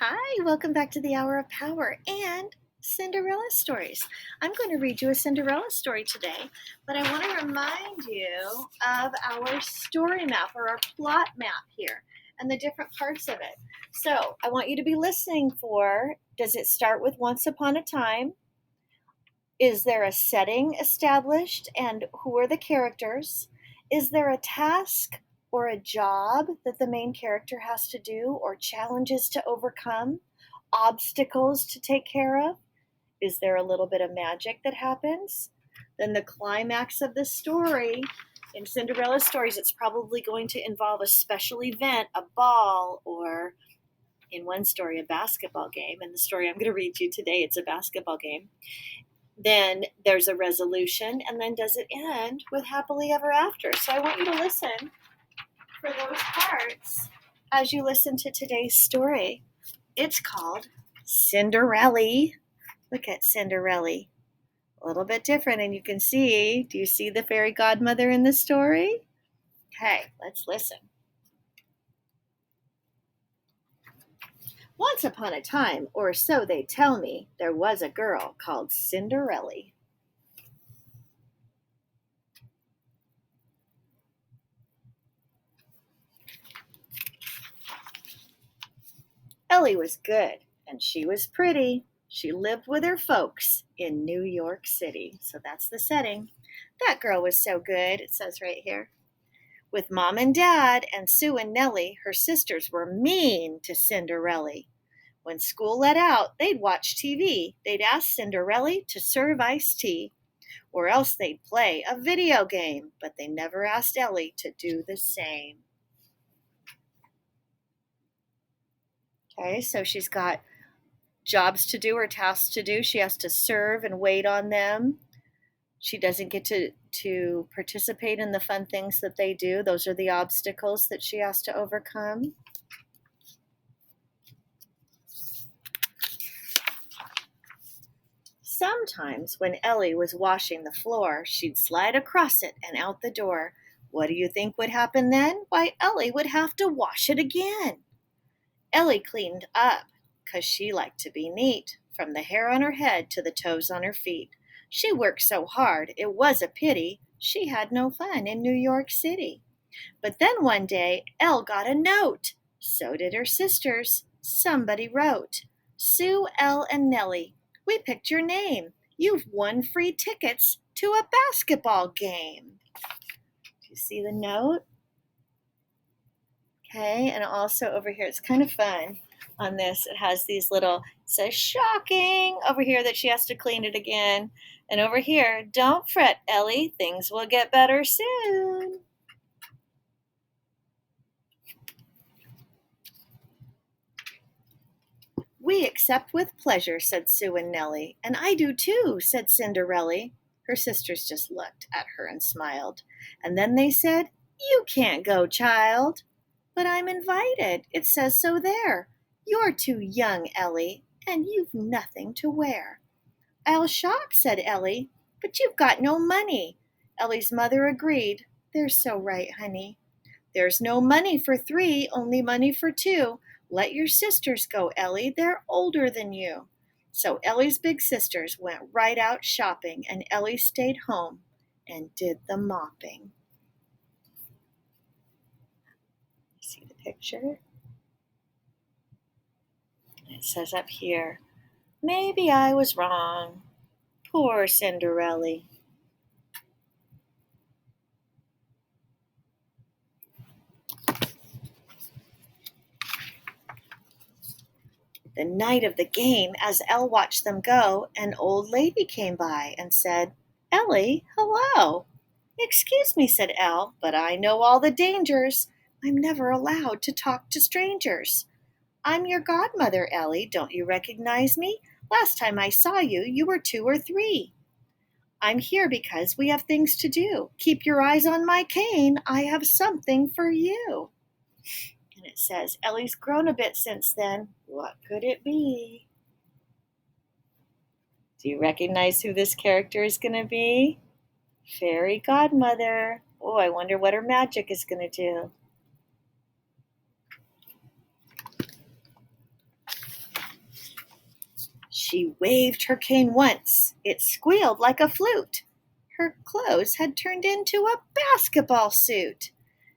Hi, welcome back to the Hour of Power and Cinderella Stories. I'm going to read you a Cinderella story today, but I want to remind you of our story map or our plot map here and the different parts of it. So I want you to be listening for, does it start with once upon a time? Is there a setting established and who are the characters? Is there a task or a job that the main character has to do or challenges to overcome? Obstacles to take care of? Is there a little bit of magic that happens? Then the climax of the story, in Cinderella stories, it's probably going to involve a special event, a ball, or in one story, a basketball game. In the story I'm going to read you today, it's a basketball game. Then there's a resolution, and then does it end with happily ever after? So I want you to listen for those parts as you listen to today's story. It's called Cinder Elly. Look at Cinder Elly. A little bit different, and you can see, do you see the fairy godmother in the story? Okay, let's listen. Once upon a time, or so they tell me, there was a girl called Cinder Elly. Elly was good, and she was pretty. She lived with her folks in New York City. So that's the setting. That girl was so good, it says right here. With Mom and Dad and Sue and Nellie, her sisters were mean to Cinderella. When school let out, they'd watch TV. They'd ask Cinderella to serve iced tea, or else they'd play a video game, but they never asked Elly to do the same. Okay, so she's got jobs to do or tasks to do. She has to serve and wait on them. She doesn't get to participate in the fun things that they do. Those are the obstacles that she has to overcome. Sometimes when Elly was washing the floor, she'd slide across it and out the door. What do you think would happen then? Why, Elly would have to wash it again. Elly cleaned up because she liked to be neat, from the hair on her head to the toes on her feet. She worked so hard, it was a pity she had no fun in New York City. But then one day, Elle got a note. So did her sisters. Somebody wrote, Sue, Elle, and Nellie, we picked your name. You've won free tickets to a basketball game. Do you see the note? Okay, and also over here, it's kind of fun on this. It has these little, it says shocking over here that she has to clean it again. And over here, don't fret, Elly, things will get better soon. We accept with pleasure, said Sue and Nellie. And I do too, said Cinderella. Her sisters just looked at her and smiled. And then they said, You can't go, child. But I'm invited. It says so there. You're too young, Elly, and you've nothing to wear. I'll shop, said Elly, but you've got no money. Elly's mother agreed. They're so right, honey. There's no money for three, only money for two. Let your sisters go, Elly. They're older than you. So Elly's big sisters went right out shopping, and Elly stayed home and did the mopping. See the picture? It says up here, maybe I was wrong. Poor Cinderella. The night of the game, as Elle watched them go, an old lady came by and said, Elly, hello. Excuse me, said Elle, but I know all the dangers. I'm never allowed to talk to strangers. I'm your godmother, Elly. Don't you recognize me? Last time I saw you, you were 2 or 3. I'm here because we have things to do. Keep your eyes on my cane. I have something for you. And it says, Elly's grown a bit since then. What could it be? Do you recognize who this character is going to be? Fairy godmother. Oh, I wonder what her magic is going to do. She waved her cane once. It squealed like a flute. Her clothes had turned into a basketball suit.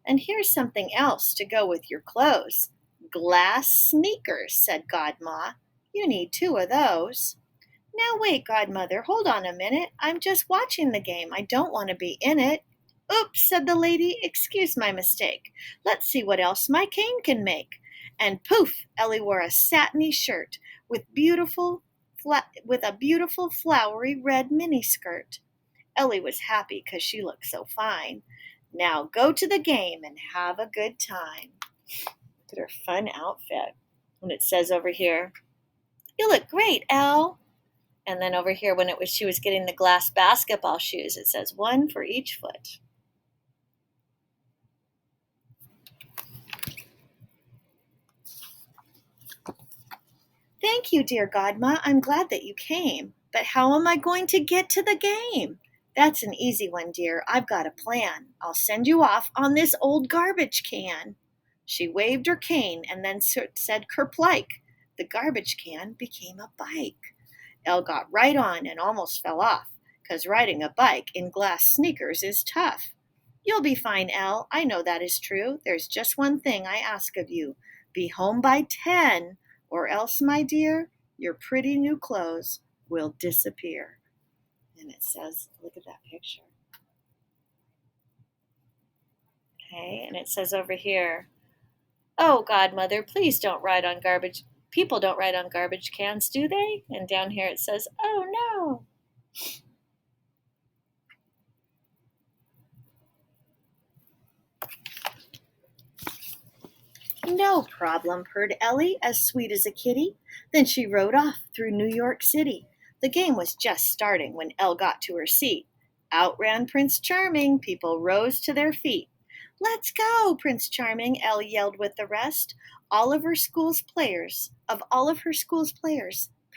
And here's something else to go with your clothes. Glass sneakers, said Godma. You need 2 of those. Now wait, Godmother, hold on a minute. I'm just watching the game. I don't want to be in it. Oops, said the lady. Excuse my mistake. Let's see what else my cane can make. And poof, Elly wore a satiny shirt with a beautiful flowery red miniskirt. Elly was happy because she looked so fine. Now go to the game and have a good time. Look at her fun outfit. And it says over here, you look great, Elle. And then over here, when she was getting the glass basketball shoes, it says 1 for each foot. Thank you, dear Godma. I'm glad that you came. But how am I going to get to the game? That's an easy one, dear. I've got a plan. I'll send you off on this old garbage can. She waved her cane and then said kerplike. The garbage can became a bike. Elle got right on and almost fell off, 'cause riding a bike in glass sneakers is tough. You'll be fine, Elle. I know that is true. There's just one thing I ask of you. Be home by 10, or else, my dear, your pretty new clothes will disappear. And it says, look at that picture. Okay, and it says over here, oh, Godmother, please don't ride on garbage. People don't ride on garbage cans, do they? And down here it says, oh, no. No problem, purred Elly, as sweet as a kitty. Then she rode off through New York City. The game was just starting when Elle got to her seat. Out ran Prince Charming. People rose to their feet. Let's go, Prince Charming, Elle yelled with the rest. Of all of her school's players,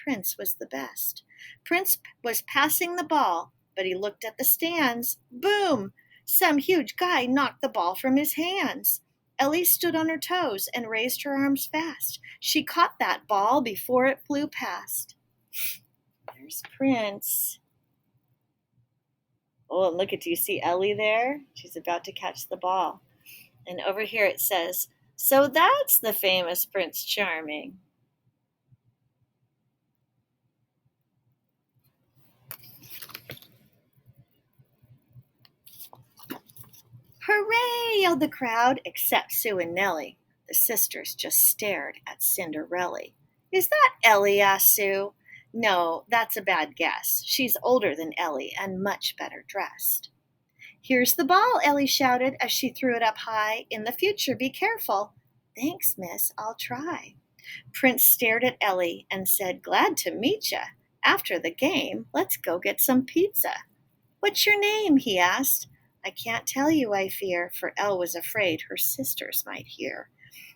Prince was the best. Prince was passing the ball, but he looked at the stands. Boom! Some huge guy knocked the ball from his hands. Elly stood on her toes and raised her arms fast. She caught that ball before it flew past. There's Prince. Oh, and look, do you see Elly there? She's about to catch the ball. And over here it says, so that's the famous Prince Charming. Hooray, yelled the crowd, except Sue and Nellie. The sisters just stared at Cinder Elly. Is that Elly? Asked Sue. No, that's a bad guess. She's older than Elly and much better dressed. Here's the ball, Elly shouted as she threw it up high. In the future, be careful. Thanks, miss, I'll try. Prince stared at Elly and said, glad to meet ya. After the game, let's go get some pizza. What's your name? He asked. I can't tell you, I fear, for Elle was afraid her sisters might hear.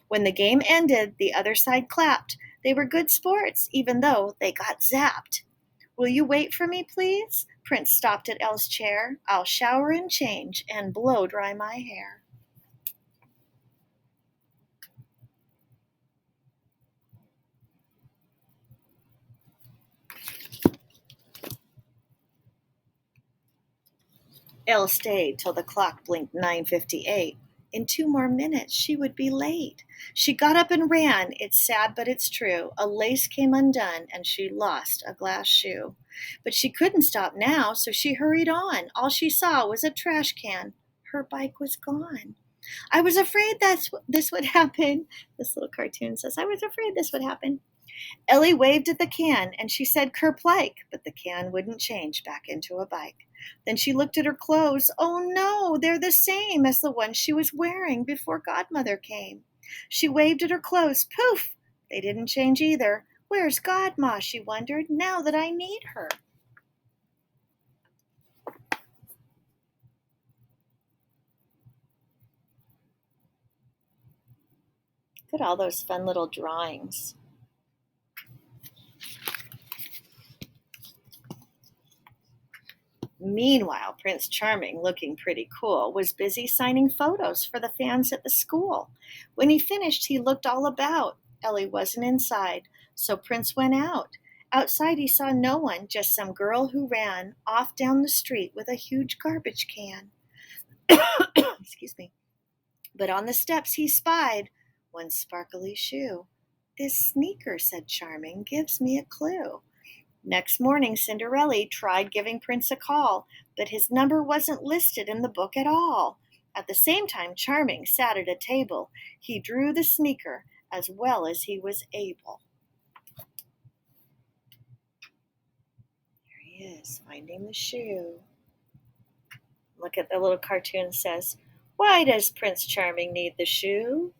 When the game ended, the other side clapped. They were good sports, even though they got zapped. Will you wait for me, please? Prince stopped at Elle's chair. I'll shower and change and blow dry my hair. Elle stayed till the clock blinked 9:58. In 2 more minutes she would be late. She got up and ran. It's sad, but it's true. A lace came undone, and she lost a glass shoe. But she couldn't stop now, so she hurried on. All she saw was a trash can. Her bike was gone. I was afraid this would happen. This little cartoon says, I was afraid this would happen. Elly waved at the can, and she said kerplike, but the can wouldn't change back into a bike. Then she looked at her clothes. Oh no, they're the same as the ones she was wearing before Godmother came. She waved at her clothes. Poof! They didn't change either. Where's Godma, she wondered, now that I need her? Look at all those fun little drawings. Meanwhile, Prince Charming, looking pretty cool, was busy signing photos for the fans at the school. When he finished, he looked all about. Elly wasn't inside, so Prince went out. Outside he saw no one, just some girl who ran off down the street with a huge garbage can. Excuse me. But on the steps he spied one sparkly shoe. "This sneaker," said Charming, "gives me a clue." Next morning Cinder Elly tried giving Prince a call, but his number wasn't listed in the book at all. At the same time Charming sat at a table. He drew the sneaker as well as he was able. There he is, finding the shoe. Look at the little cartoon says, "Why does Prince Charming need the shoe?"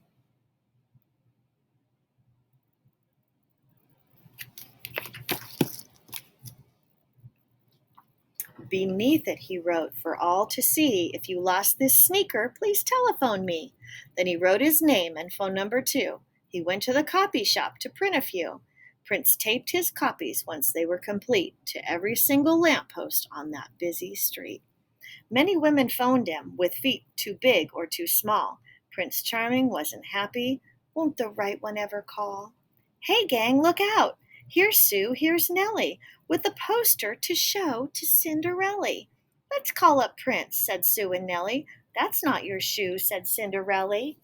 Beneath it he wrote for all to see, "If you lost this sneaker, please telephone me." Then he wrote his name and phone number too. He went to the copy shop to print a few. Prince taped his copies once they were complete to every single lamppost on that busy street. Many women phoned him with feet too big or too small. Prince Charming wasn't happy. Won't the right one ever call? Hey gang, look out! Here's Sue, here's Nellie, with a poster to show to Cinder Elly. Let's call up Prince, said Sue and Nellie. That's not your shoe, said Cinder Elly.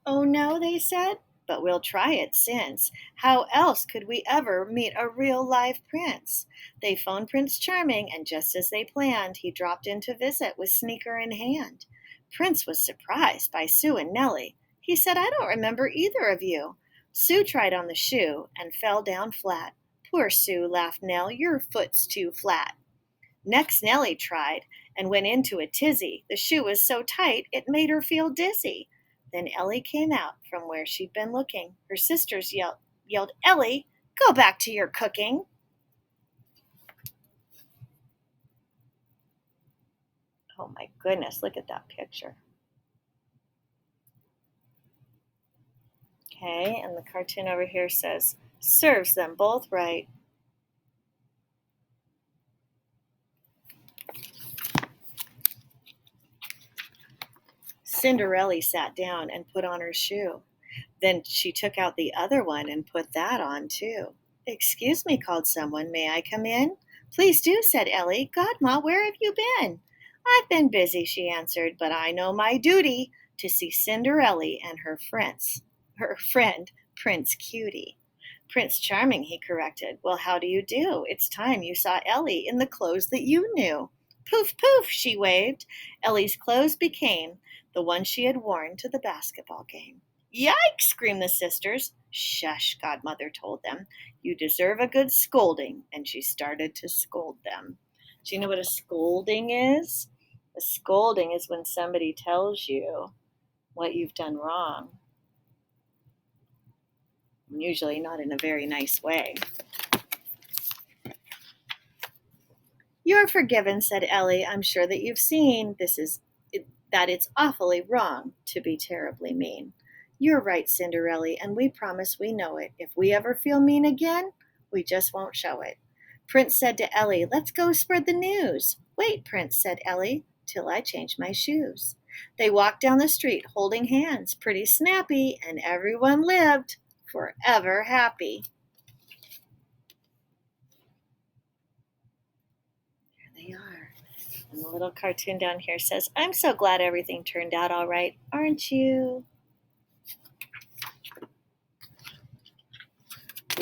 Oh no, they said, but we'll try it since. How else could we ever meet a real live prince? They phoned Prince Charming, and just as they planned, he dropped in to visit with sneaker in hand. Prince was surprised by Sue and Nellie. He said, "I don't remember either of you." Sue tried on the shoe and fell down flat. "Poor Sue," laughed Nell, "your foot's too flat." Next Nellie tried and went into a tizzy. The shoe was so tight it made her feel dizzy. Then Elly came out from where she'd been looking. Her sisters yelled, "Elly, go back to your cooking." Oh my goodness, look at that picture. Okay, and the cartoon over here says, "Serves them both right." Cinder Elly sat down and put on her shoe. Then she took out the other one and put that on too. "Excuse me," called someone. "May I come in?" "Please do," said Elly. "Godma, where have you been?" "I've been busy," she answered, "but I know my duty to see Cinder Elly and her friend, Prince Cutie." "Prince Charming," he corrected. "Well, how do you do? It's time you saw Elly in the clothes that you knew." "Poof, poof," she waved. Elly's clothes became the one she had worn to the basketball game. "Yikes!" screamed the sisters. "Shush," Godmother told them. "You deserve a good scolding," and she started to scold them. Do you know what a scolding is? A scolding is when somebody tells you what you've done wrong. Usually not in a very nice way. "You're forgiven," said Elly. "I'm sure that you've seen that it's awfully wrong to be terribly mean." "You're right, Cinder Elly, and we promise we know it. If we ever feel mean again, we just won't show it." Prince said to Elly, "Let's go spread the news." "Wait, Prince," said Elly, "till I change my shoes." They walked down the street holding hands, pretty snappy, and everyone lived forever happy. There they are. And the little cartoon down here says, "I'm so glad everything turned out all right, aren't you?"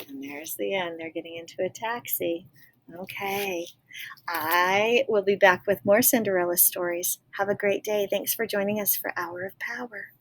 And there's the end. They're getting into a taxi. Okay. I will be back with more Cinderella stories. Have a great day. Thanks for joining us for Hour of Power.